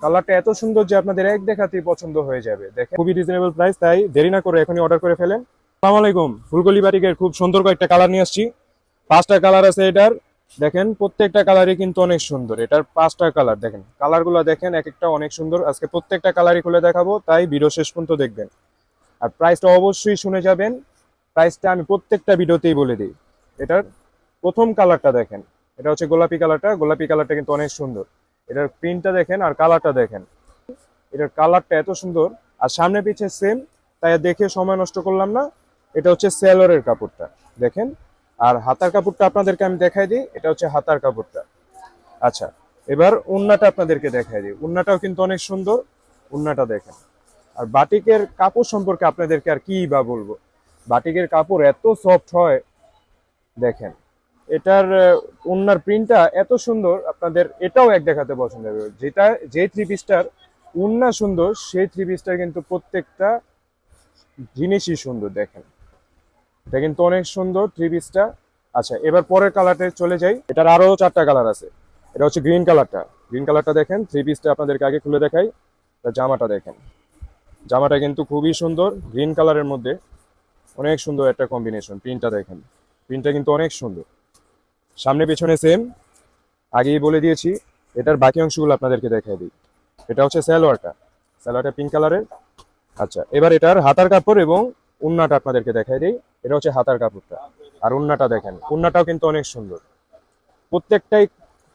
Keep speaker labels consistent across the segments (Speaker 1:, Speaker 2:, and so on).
Speaker 1: কালারটা এত সুন্দর যে আপনাদের এক দেখাতেই পছন্দ হয়ে যাবে। দেখেন খুবই রিজনেবল প্রাইস, তাই দেরি না করে এখনই অর্ডার করে ফেলেন। আসসালামু আলাইকুম, ফুলকলি বাটিকের খুব সুন্দর কয়েকটা কালার নিয়ে আসছি। 5টা কালার আছে এটার। দেখেন প্রত্যেকটা কালারই কিন্তু অনেক সুন্দর। এটার 5টা কালার দেখেন, কালারগুলো দেখেন এক একটা অনেক সুন্দর। আজকে প্রত্যেকটা কালারই খুলে দেখাবো, তাই ভিডিও শেষ পর্যন্ত দেখবেন। আর প্রাইসটা অবশ্যই শুনে যাবেন। প্রাইসটা আমি প্রত্যেকটা ভিডিওতেই বলে দিই। এটার প্রথম কালারটা দেখেন, এটা হচ্ছে গোলাপি কালারটা। গোলাপি কালারটা কিন্তু অনেক সুন্দর। এটার প্রিন্টটা দেখেন আর কালারটা দেখেন, এটার কালারটা এত সুন্দর। আর সামনে পিছে সেম, তাই দেখে সময় নষ্ট করলাম না। এটা হচ্ছে সেলরের কাপড়টা দেখেন। আর হাতার কাপড়টা আপনাদেরকে আমি দেখাই দিই, এটা হচ্ছে হাতার কাপড়টা। আচ্ছা, এবার উন্নাটা আপনাদেরকে দেখাই দিই। উন্নাটাও কিন্তু অনেক সুন্দর, উন্নাটা দেখেন। আর বাটিকের কাপড় সম্পর্কে আপনাদেরকে আর কি বা বলবো, বাটিকের কাপড় এত সফট হয় দেখেন। এটার ওড়নার প্রিন্টটা এত সুন্দর, আপনাদের এটাও এক দেখাতে পছন্দ হবে। যেটা যে থ্রি পিসটার ওড়না সুন্দর, সেই থ্রি পিসটার কিন্তু প্রত্যেকটা জিনিসই সুন্দর দেখেন। এটা কিন্তু অনেক সুন্দর থ্রি পিসটা। আচ্ছা, এবার পরের কালারটা চলে যাই। এটার আরো 4টা কালার আছে। এটা হচ্ছে গ্রিন কালারটা। গ্রিন কালারটা দেখেন, থ্রি পিসটা আপনাদেরকে আগে খুলে দেখাই। জামাটা দেখেন, জামাটা কিন্তু খুবই সুন্দর গ্রিন কালারের মধ্যে। অনেক সুন্দর একটা কম্বিনেশন। প্রিন্টটা দেখেন, প্রিন্টটা কিন্তু অনেক সুন্দর। সামনে পেছনে সেম, আগেই বলে দিয়েছি। এটার বাকি অংশগুলো আপনাদেরকে দেখাই দিই। এটা হচ্ছে সালোয়ারটা, সালোয়ারটা পিঙ্ক কালারের। আচ্ছা, এবার এটার হাতার কাপড় এবং উন্নাটা আপনাদেরকে দেখাই দিই। এটা হচ্ছে হাতার কাপড়টা। আর উন্নাটা দেখেন, উন্নাটাও কিন্তু অনেক সুন্দর। প্রত্যেকটাই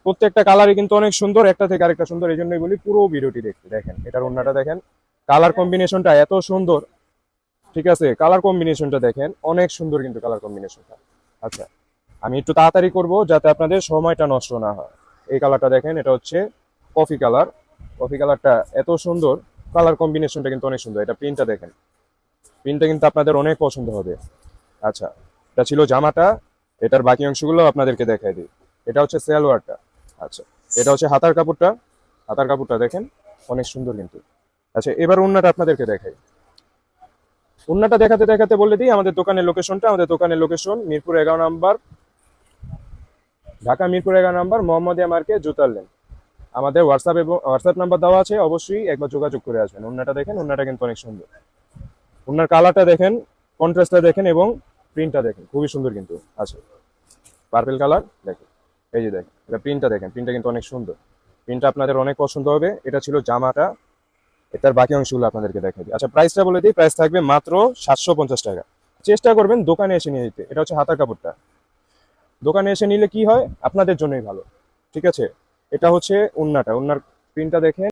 Speaker 1: প্রত্যেকটা কালারই কিন্তু অনেক সুন্দর, একটা থেকে আরেকটা সুন্দর। এই জন্যই বলি পুরো ভিডিওটি দেখতে। দেখেন এটার উন্নাটা দেখেন, কালার কম্বিনেশনটা এত সুন্দর। ঠিক আছে, কালার কম্বিনেশনটা দেখেন অনেক সুন্দর কিন্তু কালার কম্বিনেশনটা। আচ্ছা, আমি একটু তাড়াতাড়ি করব যাতে আপনাদের সময়টা নষ্ট না হয়। এই কালারটা দেখেন, এটা হচ্ছে কফি কালার। কফি কালারটা এত সুন্দর, কালার কম্বিনেশনটা কিন্তু অনেক সুন্দর। এটা প্রিন্টটা দেখেন, প্রিন্টটা কিন্তু আপনাদের অনেক পছন্দ হবে। আচ্ছা, এটা ছিল জামাটা। এটার বাকি অংশগুলো আপনাদেরকে দেখাই দিই। এটা হচ্ছে সালোয়ারটা। আচ্ছা, এটা হচ্ছে হাতার কাপড়টা। হাতার কাপড়টা দেখেন অনেক সুন্দর কিন্তু। আচ্ছা, এবার ওড়নাটা আপনাদেরকে দেখাই। ওড়নাটা দেখাতে দেখাতে বলে দিই আমাদের দোকানের লোকেশনটা। আমাদের দোকানের লোকেশন মিরপুর 11 নম্বর, ঢাকা মিরপুর 11 নম্বর, মোহাম্মদিয়া মার্কেট, জুতার লেন। আমাদের হোয়াটসঅ্যাপ নাম্বার দেওয়া আছে, অবশ্যই একবার যোগাযোগ করে আসবেন। ওড়নাটা দেখেন, ওড়নাটা কিন্তু অনেক সুন্দর। ওড়নার কালারটা দেখেন, কন্ট্রাস্টটা দেখেন এবং প্রিন্টটা দেখেন খুবই সুন্দর কিন্তু। আচ্ছা, পার্পল কালার দেখেন, এই যে দেখেন, এটা প্রিন্টটা দেখেন, প্রিন্টটা কিন্তু অনেক সুন্দর। প্রিন্টটা আপনাদের অনেক পছন্দ হবে। এটা ছিল জামাটা। এটার বাকি অংশগুলো আপনাদেরকে দেখাই দিই। আচ্ছা, প্রাইসটা বলে দিই। প্রাইস থাকবে মাত্র 750 টাকা। চেষ্টা করবেন দোকানে এসে নিয়ে নিতে। এটা হচ্ছে হাতার কাপড়টা। দোকানে এসে নিলে কি হয়, আপনাদের জন্যই ভালো। ঠিক আছে, এটা হচ্ছে ওড়নাটা। ওড়নার প্রিন্টটা দেখেন।